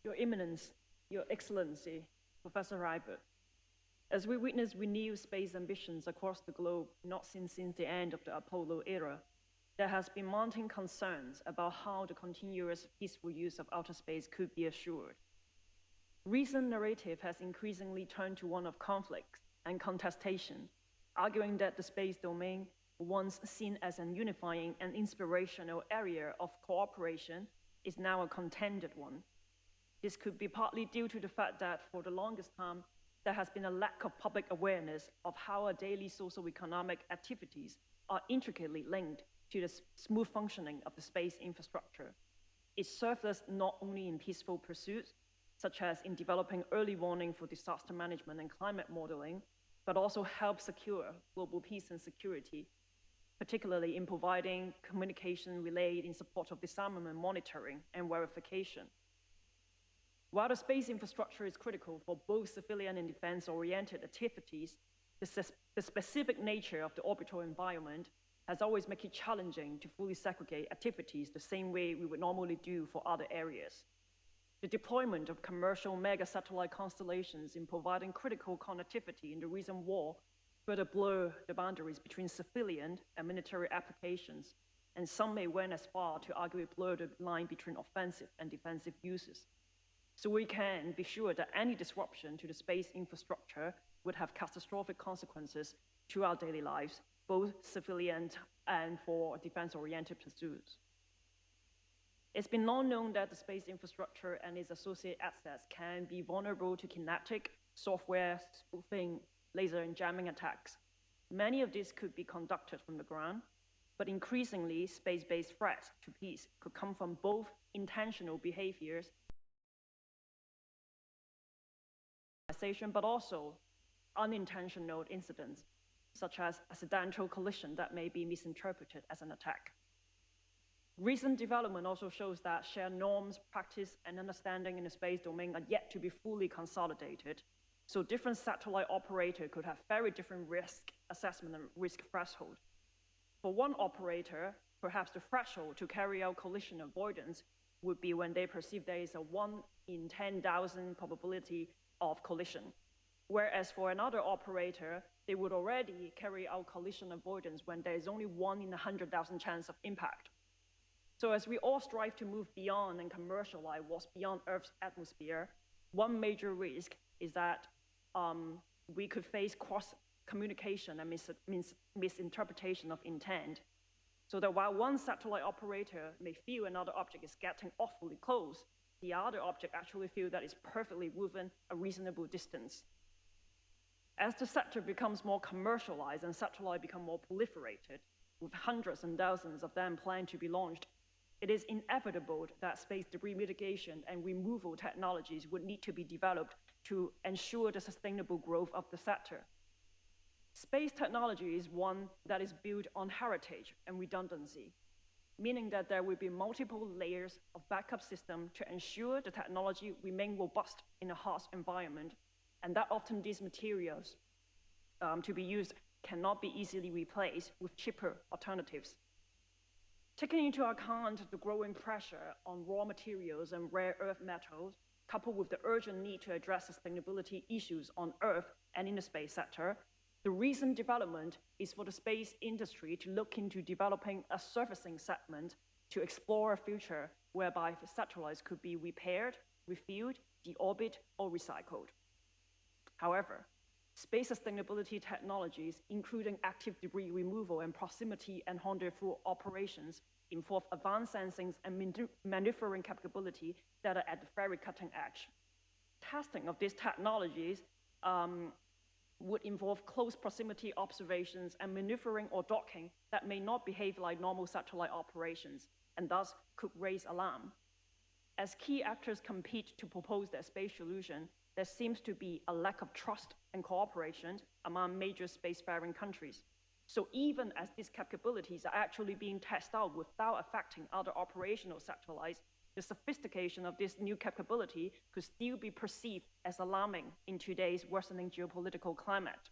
Your Eminence, Your Excellency, Professor Rybert, as we witness renewed space ambitions across the globe, not since the end of the Apollo era, there has been mounting concerns about how the continuous peaceful use of outer space could be assured. Recent narrative has increasingly turned to one of conflict and contestation, arguing that the space domain, once seen as an unifying and inspirational area of cooperation, is now a contended one. This could be partly due to the fact that for the longest time, there has been a lack of public awareness of how our daily socio-economic activities are intricately linked to the smooth functioning of the space infrastructure. It serves us not only in peaceful pursuits, such as in developing early warning for disaster management and climate modeling, but also helps secure global peace and security, particularly in providing communication relayed in support of disarmament monitoring and verification. While the space infrastructure is critical for both civilian and defense-oriented activities, the specific nature of the orbital environment has always made it challenging to fully segregate activities the same way we would normally do for other areas. The deployment of commercial mega-satellite constellations in providing critical connectivity in the recent war further blur the boundaries between civilian and military applications, and some may went as far to argue it blurred the line between offensive and defensive uses. So we can be sure that any disruption to the space infrastructure would have catastrophic consequences to our daily lives, both civilian and for defense-oriented pursuits. It's been long known that the space infrastructure and its associated assets can be vulnerable to kinetic, software spoofing, laser and jamming attacks. Many of these could be conducted from the ground, but increasingly space-based threats to peace could come from both intentional behaviors but also unintentional incidents, such as accidental collision that may be misinterpreted as an attack. Recent development also shows that shared norms, practice, and understanding in the space domain are yet to be fully consolidated, so different satellite operators could have very different risk assessment and risk threshold. For one operator, perhaps the threshold to carry out collision avoidance would be when they perceive there is a 1 in 10,000 probability of collision. Whereas for another operator, they would already carry out collision avoidance when there is only 1 in 100,000 chance of impact. So as we all strive to move beyond and commercialize what's beyond Earth's atmosphere, one major risk is that we could face cross-communication and misinterpretation of intent. So that while one satellite operator may feel another object is getting awfully close, the other object actually feels that it's perfectly within a reasonable distance. As the sector becomes more commercialized and satellites become more proliferated, with hundreds and thousands of them planned to be launched, it is inevitable that space debris mitigation and removal technologies would need to be developed to ensure the sustainable growth of the sector. Space technology is one that is built on heritage and redundancy, meaning that there will be multiple layers of backup system to ensure the technology remain robust in a harsh environment, and that often these materials to be used cannot be easily replaced with cheaper alternatives. Taking into account the growing pressure on raw materials and rare earth metals, coupled with the urgent need to address sustainability issues on Earth and in the space sector, the recent development is for the space industry to look into developing a surfacing segment to explore a future whereby the satellites could be repaired, refueled, deorbit, or recycled. However, space sustainability technologies, including active debris removal and proximity and rendezvous operations, involve advanced sensing and maneuvering capability that are at the very cutting edge. Testing of these technologies would involve close proximity observations and maneuvering or docking that may not behave like normal satellite operations, and thus could raise alarm. As key actors compete to propose their space solution, there seems to be a lack of trust and cooperation among major spacefaring countries. So even as these capabilities are actually being tested out without affecting other operational satellites, the sophistication of this new capability could still be perceived as alarming in today's worsening geopolitical climate.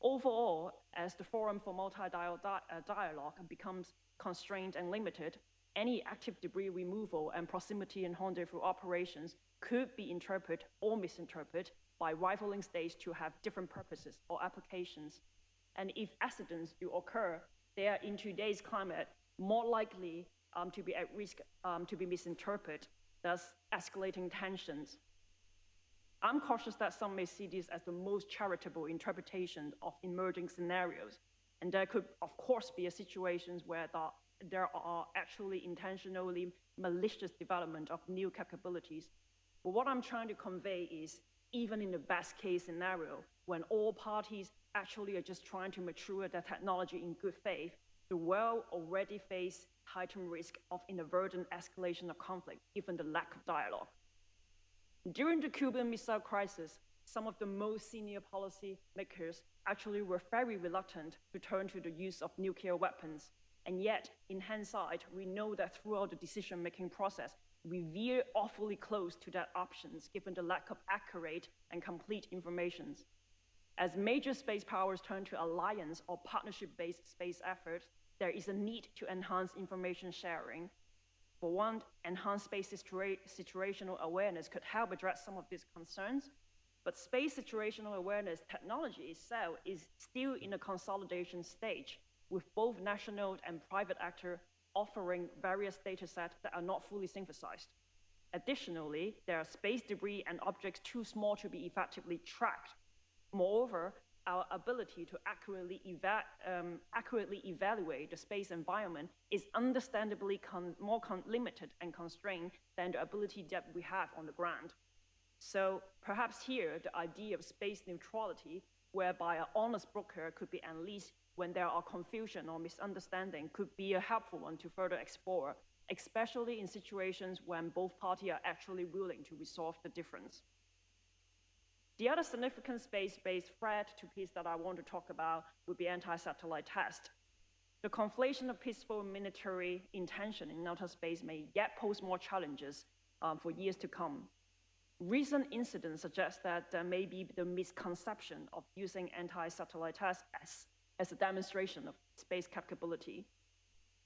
Overall, as the forum for multi-dialogue becomes constrained and limited, any active debris removal and proximity and rendezvous operations could be interpreted or misinterpreted by rivaling states to have different purposes or applications. And if accidents do occur, they are in today's climate more likely to be at risk to be misinterpreted, thus escalating tensions. I'm cautious that some may see this as the most charitable interpretation of emerging scenarios, and there could, of course, be situations where there are actually intentionally malicious development of new capabilities. But what I'm trying to convey is, even in the best case scenario, when all parties actually are just trying to mature their technology in good faith, the world already faces heightened risk of inadvertent escalation of conflict, given the lack of dialogue. During the Cuban Missile Crisis, some of the most senior policy makers actually were very reluctant to turn to the use of nuclear weapons. And yet, in hindsight, we know that throughout the decision-making process, we veer awfully close to that options, given the lack of accurate and complete information. As major space powers turn to alliance or partnership-based space efforts, there is a need to enhance information sharing. For one, enhanced space situational awareness could help address some of these concerns, but space situational awareness technology itself is still in a consolidation stage, with both national and private actors offering various data sets that are not fully synthesized. Additionally, there are space debris and objects too small to be effectively tracked. Moreover, our ability to accurately evaluate the space environment is understandably more limited and constrained than the ability that we have on the ground. So perhaps here, the idea of space neutrality, whereby an honest broker could be unleashed when there are confusion or misunderstanding, could be a helpful one to further explore, especially in situations when both parties are actually willing to resolve the difference. The other significant space-based threat to peace that I want to talk about would be anti-satellite tests. The conflation of peaceful military intention in outer space may yet pose more challenges for years to come. Recent incidents suggest that there may be the misconception of using anti-satellite tests as a demonstration of space capability.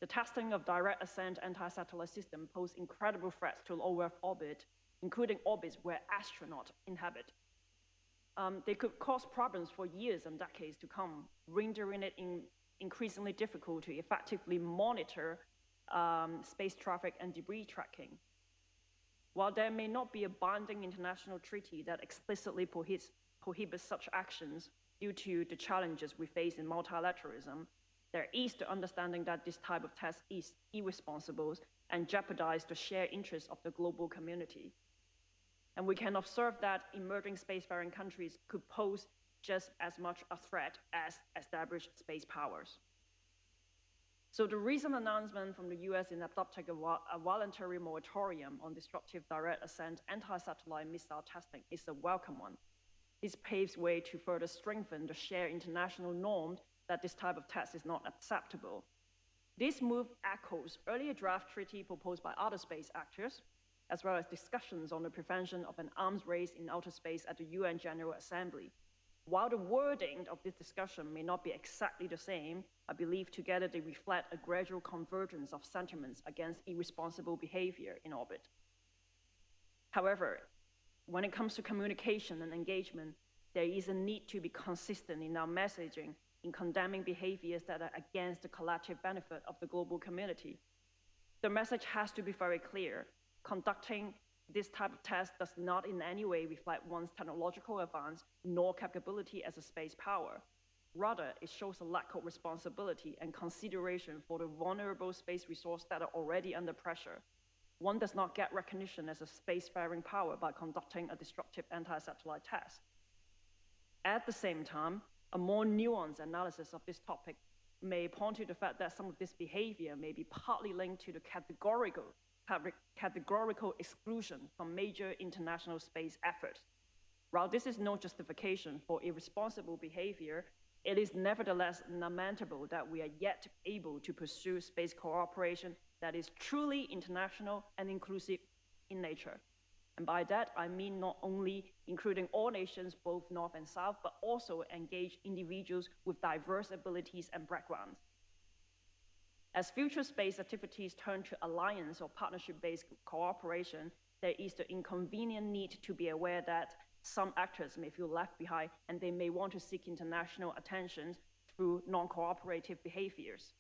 The testing of direct ascent anti-satellite systems pose incredible threats to low Earth orbit, including orbits where astronauts inhabit. They could cause problems for years and decades to come, rendering it increasingly difficult to effectively monitor space traffic and debris tracking. While there may not be a binding international treaty that explicitly prohibits such actions due to the challenges we face in multilateralism, there is the understanding that this type of test is irresponsible and jeopardizes the shared interests of the global community. And we can observe that emerging spacefaring countries could pose just as much a threat as established space powers. So the recent announcement from the US in adopting a voluntary moratorium on destructive direct ascent anti-satellite missile testing is a welcome one. This paves way to further strengthen the shared international norm that this type of test is not acceptable. This move echoes earlier draft treaty proposed by other space actors, as well as discussions on the prevention of an arms race in outer space at the UN General Assembly. While the wording of this discussion may not be exactly the same, I believe together they reflect a gradual convergence of sentiments against irresponsible behavior in orbit. However, when it comes to communication and engagement, there is a need to be consistent in our messaging in condemning behaviors that are against the collective benefit of the global community. The message has to be very clear. Conducting this type of test does not in any way reflect one's technological advance nor capability as a space power. Rather, it shows a lack of responsibility and consideration for the vulnerable space resources that are already under pressure. One does not get recognition as a spacefaring power by conducting a destructive anti-satellite test. At the same time, a more nuanced analysis of this topic may point to the fact that some of this behavior may be partly linked to the categorical exclusion from major international space efforts. While this is no justification for irresponsible behavior, it is nevertheless lamentable that we are yet able to pursue space cooperation that is truly international and inclusive in nature. And by that, I mean not only including all nations, both North and South, but also engage individuals with diverse abilities and backgrounds. As future space activities turn to alliance or partnership-based cooperation, there is the inconvenient need to be aware that some actors may feel left behind and they may want to seek international attention through non-cooperative behaviors.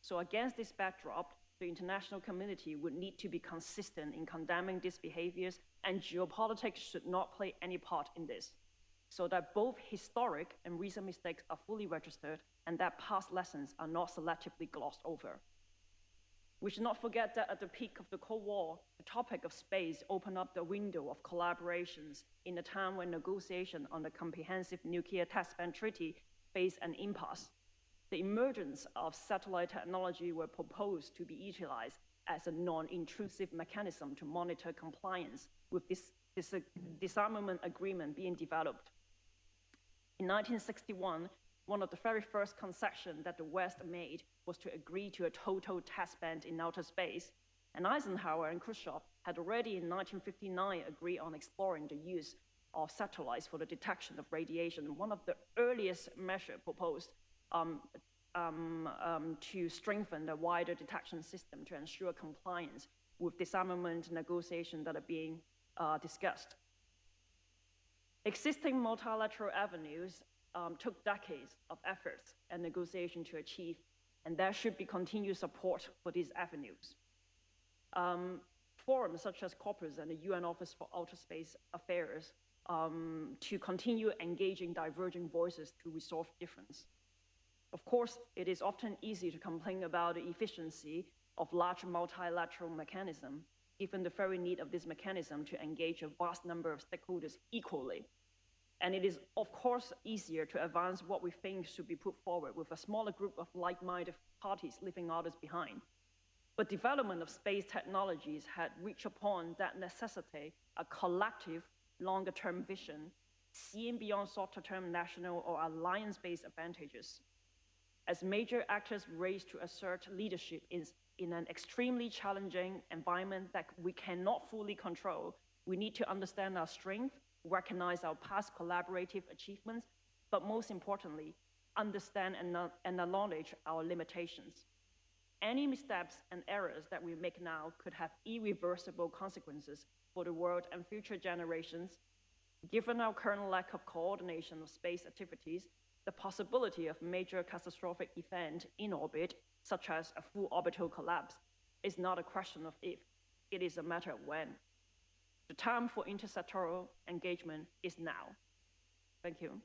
So against this backdrop, the international community would need to be consistent in condemning these behaviors, and geopolitics should not play any part in this, so that both historic and recent mistakes are fully registered and that past lessons are not selectively glossed over. We should not forget that at the peak of the Cold War, the topic of space opened up the window of collaborations in a time when negotiation on the Comprehensive Nuclear Test Ban Treaty faced an impasse. The emergence of satellite technology were proposed to be utilized as a non-intrusive mechanism to monitor compliance with this disarmament agreement being developed. In 1961, one of the very first concessions that the West made was to agree to a total test ban in outer space. And Eisenhower and Khrushchev had already in 1959 agreed on exploring the use of satellites for the detection of radiation. One of the earliest measures proposed to strengthen the wider detection system to ensure compliance with disarmament negotiations that are being discussed. Existing multilateral avenues took decades of efforts and negotiation to achieve, and there should be continued support for these avenues. Forums such as COPUS and the UN Office for Outer Space Affairs to continue engaging diverging voices to resolve difference. Of course, it is often easy to complain about the efficiency of large multilateral mechanisms, given the very need of this mechanism to engage a vast number of stakeholders equally. And it is, of course, easier to advance what we think should be put forward with a smaller group of like-minded parties leaving others behind. But development of space technologies had reached upon that necessitate a collective, longer-term vision, seeing beyond shorter-term national or alliance-based advantages. As major actors race to assert leadership in an extremely challenging environment that we cannot fully control, we need to understand our strength, recognize our past collaborative achievements, but most importantly, understand and acknowledge our limitations. Any missteps and errors that we make now could have irreversible consequences for the world and future generations. Given our current lack of coordination of space activities, the possibility of major catastrophic event in orbit, such as a full orbital collapse, is not a question of if, it is a matter of when. The time for intersectoral engagement is now. Thank you.